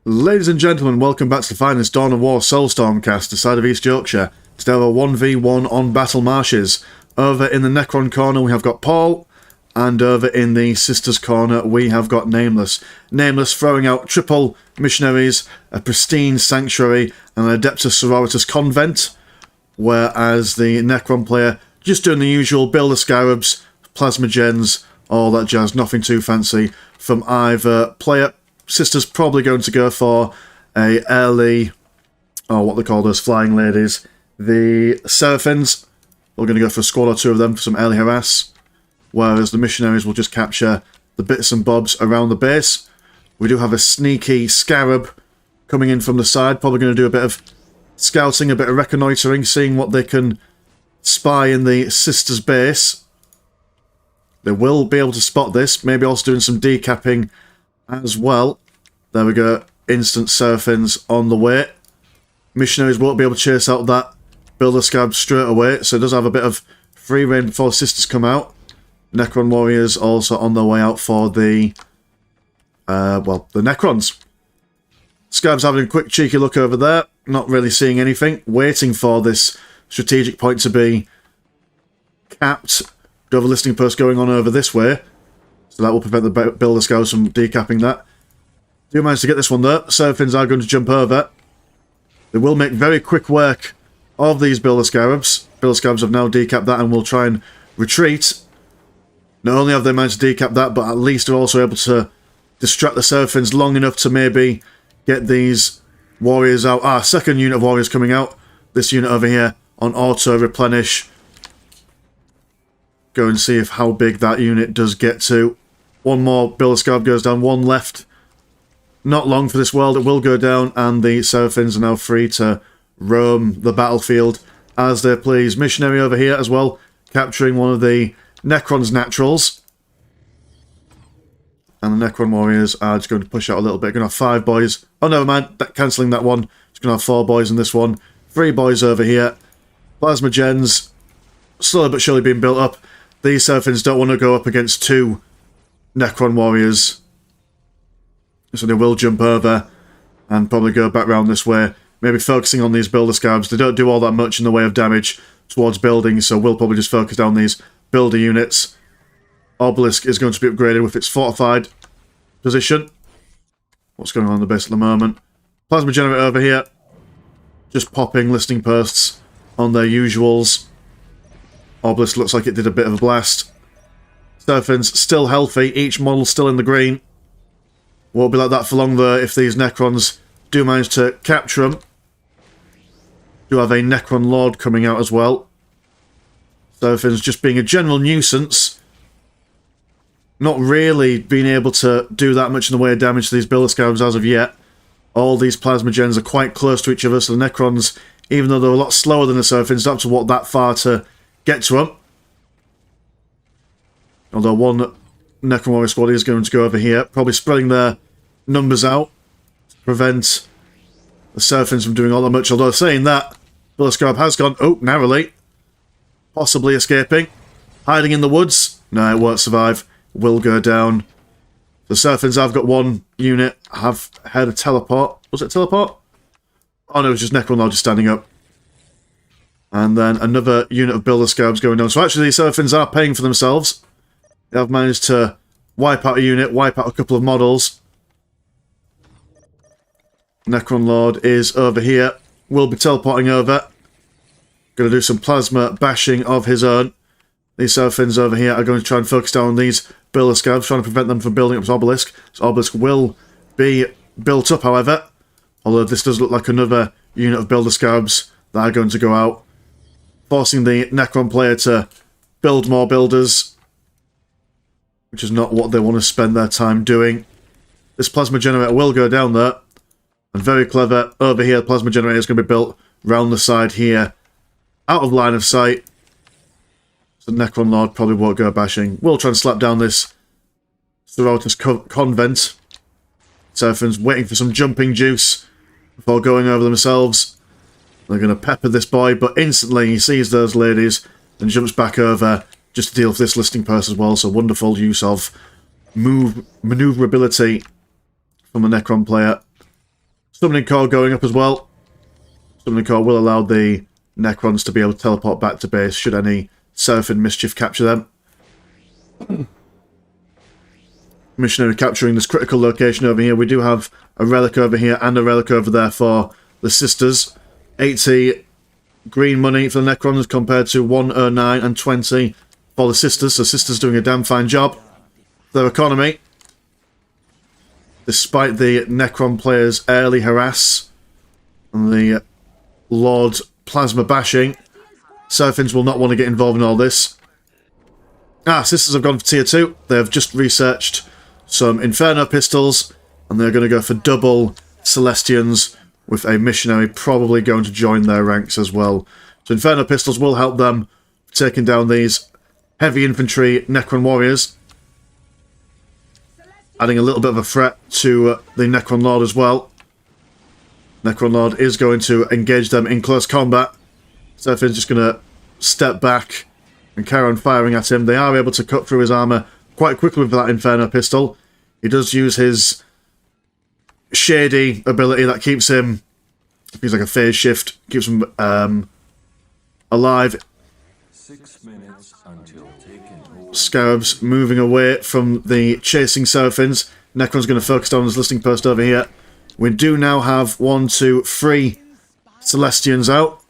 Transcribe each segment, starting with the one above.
Ladies and gentlemen, welcome back to the finest Dawn of War Soulstorm cast, the side of East Yorkshire. Today we have a 1v1 on Battle Marshes. Over in the Necron corner we have got Paul, and over in the Sisters corner we have got Nameless. Nameless throwing out triple missionaries, a pristine sanctuary, and an Adeptus Sororitas convent, whereas the Necron player just doing the usual builder scarabs, plasma gens, all that jazz, nothing too fancy from either player. Sisters probably going to go for a early, what they call those flying ladies. The Seraphins, we're going to go for a squad or two of them for some early harass, whereas the missionaries will just capture the bits and bobs around the base. We do have a sneaky scarab coming in from the side, probably going to do a bit of scouting, a bit of reconnoitering, seeing what they can spy in the Sisters base. They will be able to spot this, maybe also doing some decapping as well. There we go, instant Seraphins on the way. Missionaries won't be able to chase out that builder scab straight away, so it does have a bit of free reign before Sisters come out. Necron warriors also on their way out for the the Necrons. Scab's having a quick cheeky look over there, not really seeing anything, waiting for this strategic point to be capped. Do have a listening post going on over this way, so that will prevent the builder scouts from decapping that. Do manage to get this one though. Seraphins are going to jump over. They will make very quick work of these builder scarabs. Builder scarabs have now decapped that and will try and retreat. Not only have they managed to decap that, but at least they're also able to distract the Seraphins long enough to maybe get these warriors out. Second unit of warriors coming out. This unit over here on auto replenish. Go and see if how big that unit does get to. One more builder scarab goes down, one left. Not long for this world, it will go down, and the Seraphins are now free to roam the battlefield as they please. Missionary over here as well, capturing one of the Necron's naturals. And the Necron warriors are just going to push out a little bit. Going to have 5 boys. Oh, never mind, cancelling that one. Just going to have 4 boys in this one. 3 boys over here. Plasma gens, slowly but surely being built up. These Seraphins don't want to go up against 2 Necron warriors, so they will jump over and probably go back round this way, maybe focusing on these builder scabs. They don't do all that much in the way of damage towards buildings, so we'll probably just focus down these builder units. Obelisk is going to be upgraded with its fortified position. What's going on in the base at the moment? Plasma generator over here, just popping listening posts on their usuals. Obelisk looks like it did a bit of a blast. Seraphins still healthy, each model still in the green. Won't be like that for long though if these Necrons do manage to capture them. Do have a Necron Lord coming out as well. Seraphins just being a general nuisance. Not really being able to do that much in the way of damage to these builder scabs as of yet. All these plasma gens are quite close to each other, so the Necrons, even though they're a lot slower than the Seraphins, don't have to walk that far to get to them. Although one Necron warrior squad is going to go over here, probably spreading their numbers out to prevent the Seraphins from doing all that much. Although saying that, Builder Scarab has gone, narrowly, possibly escaping, hiding in the woods. No, it won't survive. It will go down. The Seraphins have got 1 unit, have had a teleport. Was it teleport? Oh no, it was just Necron Lord just standing up. And then another unit of Builder Scarabs going down. So actually, the Seraphins are paying for themselves. They have managed to wipe out a unit, wipe out a couple of models. Necron Lord is over here. Will be teleporting over. Going to do some plasma bashing of his own. These Seraphins over here are going to try and focus down on these Builder Scabs, trying to prevent them from building up this Obelisk. This Obelisk will be built up, however. Although this does look like another unit of Builder Scabs that are going to go out, forcing the Necron player to build more builders, which is not what they want to spend their time doing. This plasma generator will go down there, and very clever, over here the plasma generator is going to be built round the side here, out of line of sight. So Necron Lord probably won't go bashing. We'll try and slap down this Sororitas convent. Seraphins waiting for some jumping juice before going over themselves. They're going to pepper this boy, but instantly he sees those ladies and jumps back over just to deal with this listing post as well. So wonderful use of maneuverability from the Necron player. Summoning Core going up as well. Summoning Core will allow the Necrons to be able to teleport back to base should any Seraphim mischief capture them. Missionary capturing this critical location over here. We do have a relic over here and a relic over there for the Sisters. 80 green money for the Necrons compared to 109 and 20 for the Sisters. So Sisters doing a damn fine job. Their economy, despite the Necron players' early harass and the Lord Plasma bashing, Seraphims will not want to get involved in all this. Sisters have gone for tier 2. They have just researched some Inferno pistols, and they're going to go for double Celestians, with a missionary probably going to join their ranks as well. So Inferno pistols will help them taking down these heavy infantry Necron warriors, adding a little bit of a threat to the Necron Lord as well. Necron Lord is going to engage them in close combat. Seraphin's just going to step back and carry on firing at him. They are able to cut through his armour quite quickly with that Inferno pistol. He does use his shady ability that keeps him, feels like a phase shift, keeps him alive. 6 minutes until taken over. Scarabs moving away from the chasing Seraphins. Necron's going to focus on his listening post over here. We do now have 1, 2, 3 Celestians out.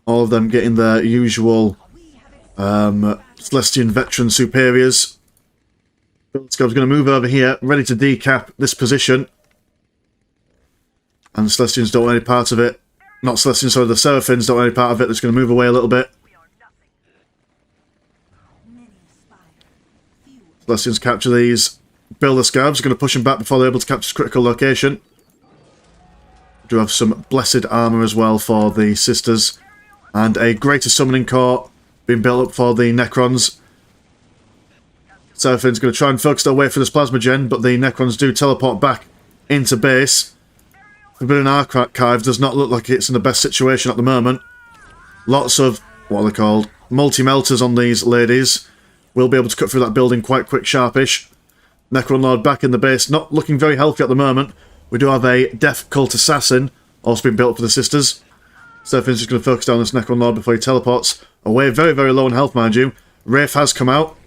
All of them getting their usual Celestian veteran superiors. Scarab's going to move over here, ready to decap this position. And the Celestians don't want any part of it. Not Celestians, sorry, the Seraphins don't want any part of it. They're just going to move away a little bit. Celestians capture these. Builder Scarabs are going to push them back before they're able to capture this critical location. We do have some blessed armour as well for the Sisters. And a greater summoning core being built up for the Necrons. Seraphin's going to try and focus their way for this plasma gen, but the Necrons do teleport back into base. The Forbidden Archive does not look like it's in the best situation at the moment. Lots of, what are they called, multi-melters on these ladies. We'll be able to cut through that building quite quick, sharpish. Necron Lord back in the base, not looking very healthy at the moment. We do have a Death Cult Assassin, also being built for the Sisters. Seraphin's just going to focus down this Necron Lord before he teleports away. Very, very low in health, mind you. Wraith has come out.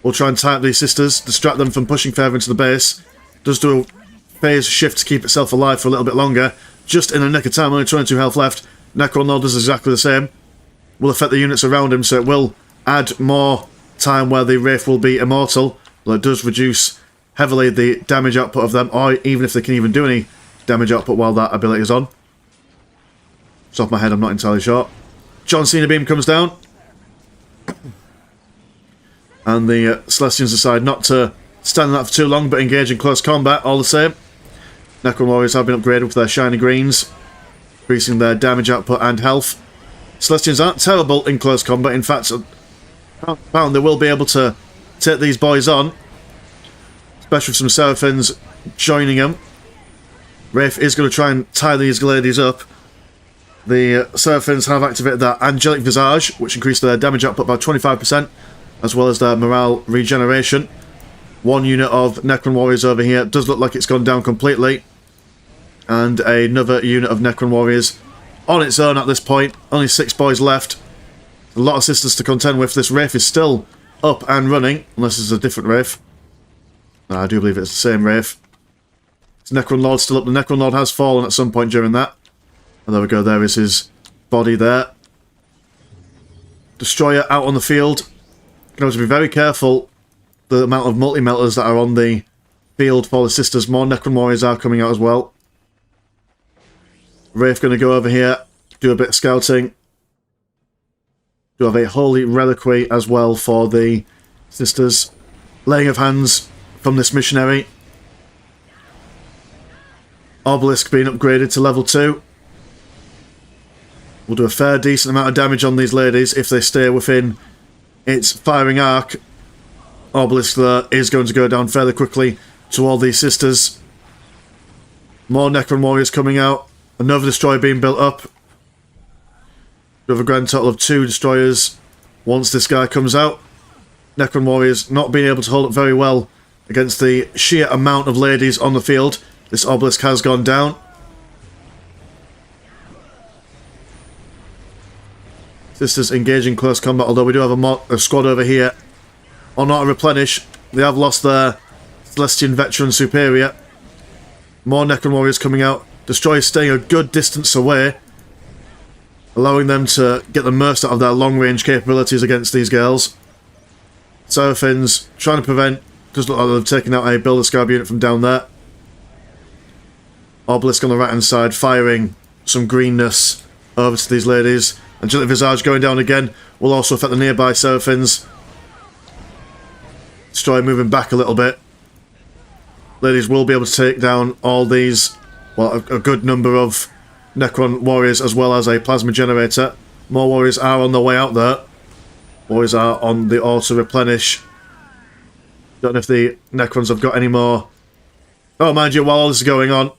We'll try and tie up these Sisters, distract them from pushing further into the base. Does do a phase shift to keep itself alive for a little bit longer. Just in the nick of time, only 22 health left. Necron Lord does exactly the same. Will affect the units around him, so it will add more time where the Wraith will be immortal. Well, it does reduce heavily the damage output of them, or even if they can even do any damage output while that ability is on. Off the top of my head, I'm not entirely sure. John Cena Beam comes down. And the Celestians decide not to stand in that for too long, but engage in close combat all the same. Necron Warriors have been upgraded with their shiny greens, increasing their damage output and health. Celestians aren't terrible in close combat. In fact, found they will be able to take these boys on, especially with some Seraphins joining them. Wraith is going to try and tie these ladies up. The Seraphins have activated their Angelic Visage, which increased their damage output by 25%, as well as their morale regeneration. One unit of Necron Warriors over here does look like it's gone down completely. And another unit of Necron Warriors on its own at this point. Only 6 boys left. A lot of Sisters to contend with. This Wraith is still up and running, unless it's a different Wraith. No, I do believe it's the same Wraith. Is Necron Lord still up? The Necron Lord has fallen at some point during that. And there we go, there is his body there. Destroyer out on the field. You have to be very careful the amount of multi-melters that are on the field for the Sisters. More Necron Warriors are coming out as well. Wraith going to go over here, do a bit of scouting. Do have a Holy Reliquary as well for the Sisters. Laying of hands from this missionary. Obelisk being upgraded to level 2. We'll do a fair decent amount of damage on these ladies if they stay within its firing arc. Obelisk there is going to go down fairly quickly to all these Sisters. More Necron Warriors coming out. Another destroyer being built up. We have a grand total of 2 destroyers once this guy comes out. Necron Warriors not being able to hold up very well against the sheer amount of ladies on the field. This obelisk has gone down. Sisters engaging close combat, although we do have a squad over here. On auto replenish, they have lost their Celestian veteran superior. More Necron warriors coming out. Destroyers staying a good distance away, allowing them to get the most out of their long-range capabilities against these girls. Seraphins trying to prevent, doesn't look like they've taken out a Builder Scarab unit from down there. Obelisk on the right hand side firing some greenness over to these ladies. Angelic Visage going down again will also affect the nearby Seraphins. Destroyer moving back a little bit. Ladies will be able to take down all these, well, a good number of Necron warriors as well as a plasma generator. More warriors are on their way out there. Warriors are on the auto replenish. Don't know if the Necrons have got any more. Oh, mind you, while all this is going on,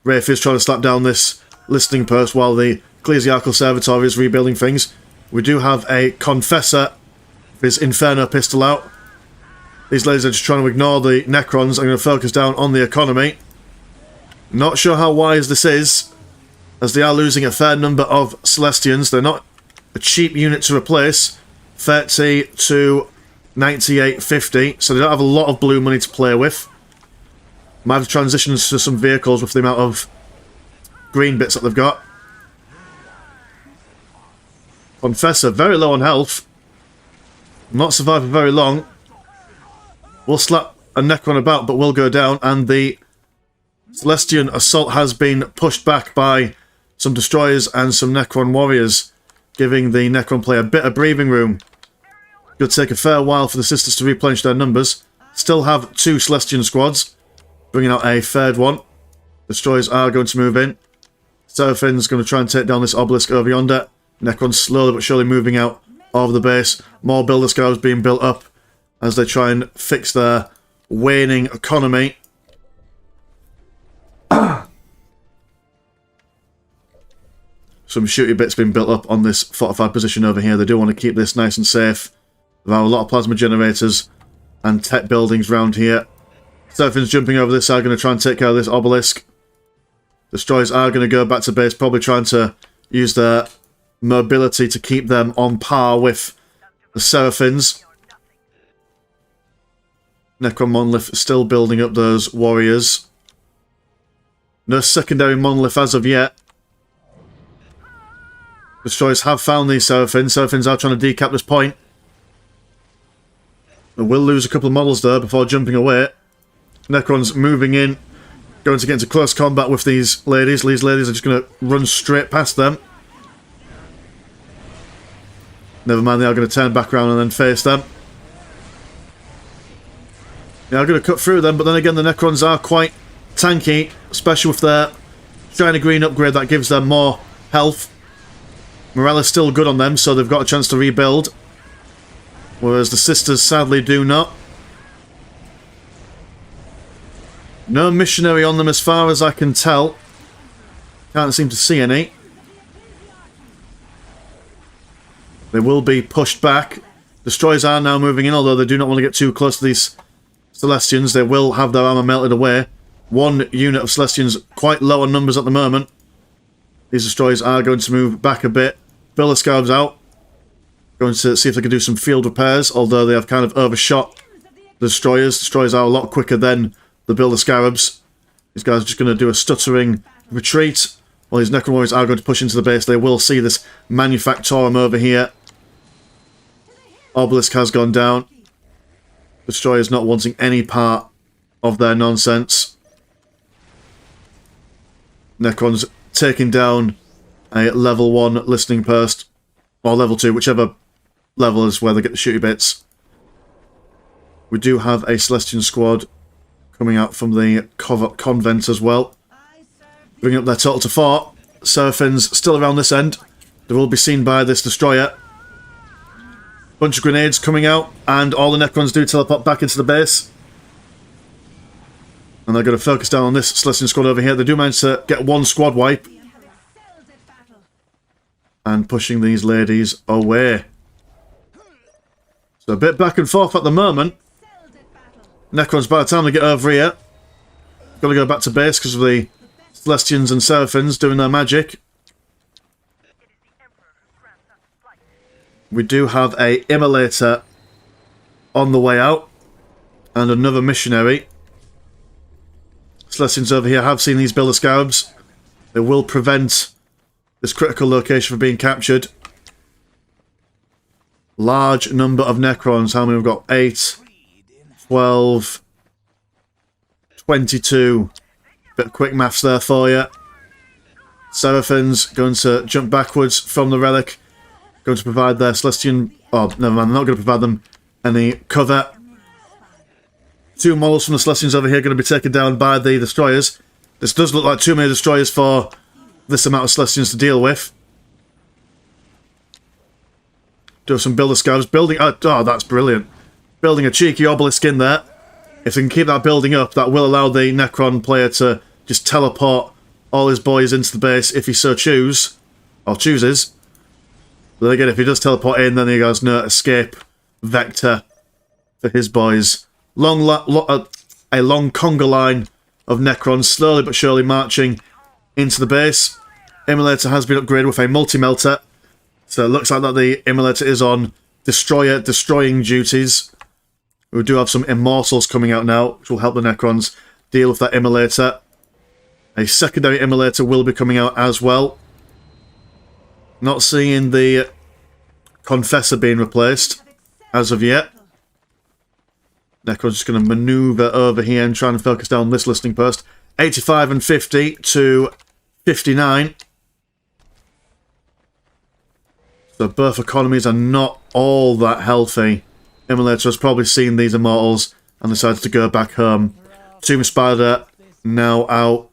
Rafe is trying to slap down this listening post while the Ecclesiarchal Servitor is rebuilding things. We do have a Confessor with his Inferno pistol out. These ladies are just trying to ignore the Necrons. I'm going to focus down on the economy. Not sure how wise this is, as they are losing a fair number of Celestians. They're not a cheap unit to replace. 30 to 98.50, so they don't have a lot of blue money to play with. Might have to transition to some vehicles with the amount of green bits that they've got. Confessor, very low on health. Not survived for very long. We'll slap a Necron about, but will go down, and the Celestian assault has been pushed back by some destroyers and some Necron warriors, giving the Necron player a bit of breathing room. It'll take a fair while for the sisters to replenish their numbers. Still have 2 Celestian squads, bringing out a third one. Destroyers are going to move in. Seraphin's going to try and take down this obelisk over yonder. Necron's slowly but surely moving out of the base. More Builder Scarabs being built up as they try and fix their waning economy. Some shooty bits being built up on this fortified position over here. They do want to keep this nice and safe. There are a lot of plasma generators and tech buildings around here. Seraphin's jumping over this side, going to try and take care of this obelisk. Destroyers are going to go back to base, probably trying to use their mobility to keep them on par with the Seraphins. Necron Monolith still building up those warriors. No secondary Monolith as of yet. Destroyers have found these Seraphins. Seraphins are trying to decap this point. They will lose a couple of models there before jumping away. Necron's moving in, going to get into close combat with these ladies. These ladies are just going to run straight past them. Never mind, they are going to turn back around and then face them. They are going to cut through them, but then again the Necrons are quite tanky, especially with their shiny green upgrade that gives them more health. Morale is still good on them, so they've got a chance to rebuild. Whereas the sisters sadly do not. No missionary on them as far as I can tell. Can't seem to see any. They will be pushed back. Destroyers are now moving in, although they do not want to get too close to these Celestians. They will have their armor melted away. One unit of Celestians quite low on numbers at the moment. These destroyers are going to move back a bit. Builder Scarabs out. Going to see if they can do some field repairs, although they have kind of overshot the destroyers. Destroyers are a lot quicker than the Builder Scarabs. These guys are just going to do a stuttering retreat. While these Necron warriors are going to push into the base, they will see this Manufactorum over here. Obelisk has gone down. Destroyers not wanting any part of their nonsense. Necron's taking down a level 1 listening post. Or level 2, whichever level is where they get the shooty bits. We do have a Celestian squad coming out from the convent as well. Bringing up their total to 4. Seraphins still around this end. They will be seen by this destroyer. Bunch of grenades coming out, and all the Necrons do teleport back into the base. And they're going to focus down on this Celestian squad over here. They do manage to get one squad wipe. And pushing these ladies away. So a bit back and forth at the moment. Necrons, by the time they get over here, Got to go back to base because of the Celestians and Seraphins doing their magic. We do have a Immolator on the way out. And another missionary. Celestians over here have seen these Builder Scarabs. They will prevent this critical location from being captured. Large number of Necrons. How many we've got? 8, 12, 22. Bit of quick maths there for you. Seraphins going to jump backwards from the relic. Going to provide their Celestian... Oh, never mind. They're not going to provide them any cover. 2 models from the Celestians over here going to be taken down by the Destroyers. This does look like too many Destroyers for this amount of Celestians to deal with. Do some Builder Scavs. Building... Oh, that's brilliant. Building a cheeky obelisk in there. If they can keep that building up, that will allow the Necron player to just teleport all his boys into the base if he so chooses. But again, if he does teleport in, then he has no escape vector for his boys. A long conga line of Necrons, slowly but surely marching into the base. Immolator has been upgraded with a multi-melter. So it looks like that the Immolator is on destroying duties. We do have some Immortals coming out now, which will help the Necrons deal with that Immolator. A secondary Immolator will be coming out as well. Not seeing the Confessor being replaced as of yet. Necron's just going to manoeuvre over here and try and focus down this listening post. 85 and 50 to 59. So both economies are not all that healthy. Immolator has probably seen these Immortals and decides to go back home. Tomb Spider now out.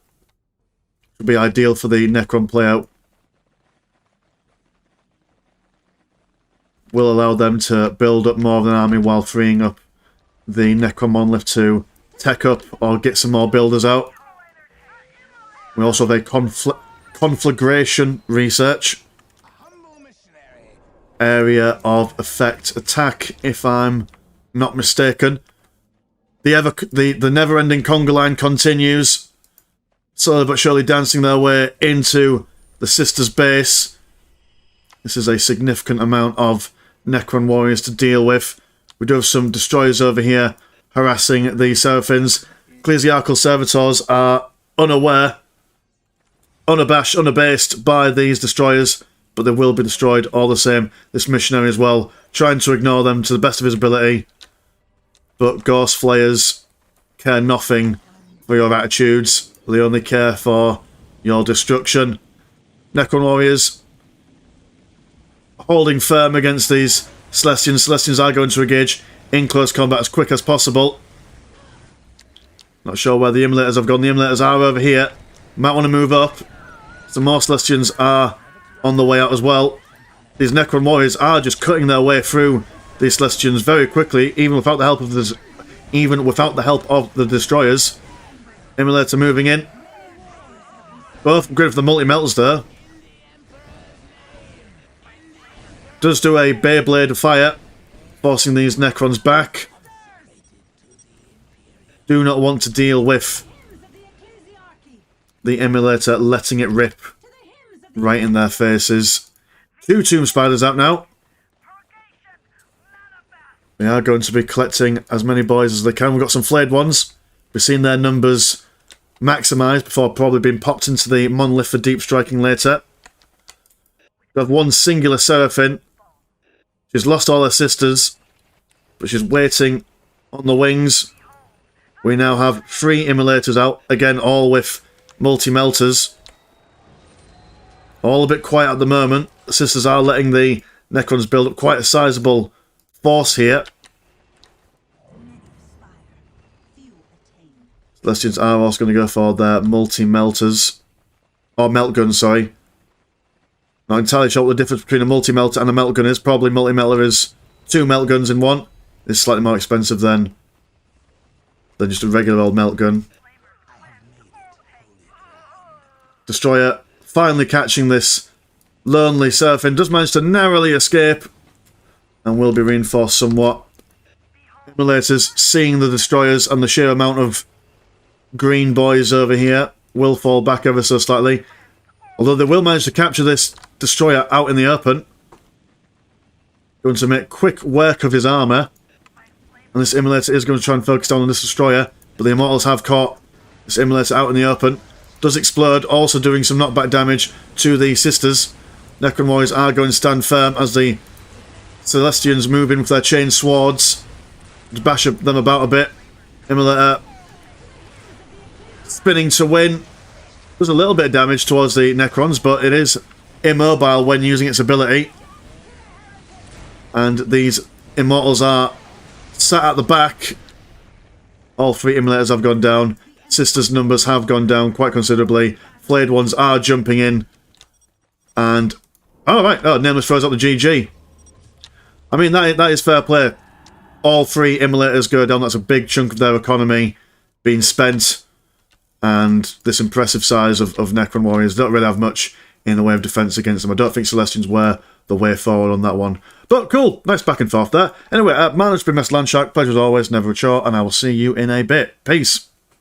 Would be ideal for the Necron playout. Will allow them to build up more of an army while freeing up the Necron monolith to tech up or get some more builders out. We also have a conflagration research. Area of effect attack, if I'm not mistaken. The never-ending conga line continues, slowly but surely dancing their way into the Sisters' base. This is a significant amount of Necron warriors to deal with. We do have some Destroyers over here harassing the Seraphins. Ecclesiarchal Servitors are unaware, unabashed, unabased by these Destroyers, but they will be destroyed all the same. This missionary as well, trying to ignore them to the best of his ability. But Ghost Flayers care nothing for your attitudes. They only care for your destruction. Necron warriors holding firm against these Celestians. Celestians are going to engage in close combat as quick as possible. Not sure where the Immolators have gone. The Immolators are over here. Might want to move up. Some more Celestians are on the way out as well. These Necron warriors are just cutting their way through these Celestians very quickly, even without the help of the Destroyers. Immolator moving in. Both good for the multi-melters there. Does do a Beyblade of fire, forcing these Necrons back. Do not want to deal with the Immolator letting it rip right in their faces. 2 Tomb Spiders out now. They are going to be collecting as many boys as they can. We've got some flayed ones. We've seen their numbers maximised before probably being popped into the monolith for deep striking later. We have one singular Seraphim. She's lost all her sisters, but she's waiting on the wings. We now have 3 Immolators out, again all with multi-melters. All a bit quiet at the moment. The sisters are letting the Necrons build up quite a sizable force here. Celestians are also going to go for their multi-melters. Or melt guns, sorry. Not entirely sure what the difference between a multi-melter and a melt gun is. Probably multi-melter is 2 melt guns in one. It's slightly more expensive than just a regular old melt gun. Destroyer finally catching this lonely Seraphim. Does manage to narrowly escape and will be reinforced somewhat. Immolators seeing the Destroyers and the sheer amount of green boys over here will fall back ever so slightly. Although they will manage to capture this destroyer out in the open. Going to make quick work of his armour. And this immolator is going to try and focus down on this destroyer. But the Immortals have caught this immolator out in the open. Does explode, also doing some knockback damage to the sisters. Necron warriors are going to stand firm as the Celestians move in with their chain swords. To bash them about a bit. Immolator spinning to win. Does a little bit of damage towards the Necrons, but it is immobile when using its ability. And these Immortals are sat at the back. All three Immolators have gone down. Sisters' numbers have gone down quite considerably. Flayed ones are jumping in. And... oh, right. Oh, Nameless throws out the GG. I mean, that is fair play. All three Immolators go down. That's a big chunk of their economy being spent. And this impressive size of Necron warriors don't really have much in the way of defense against them. I don't think Celestians were the way forward on that one. But cool, nice back and forth there. Anyway, man, it's been Mr. Landshark. Pleasure as always, never a chore, and I will see you in a bit. Peace.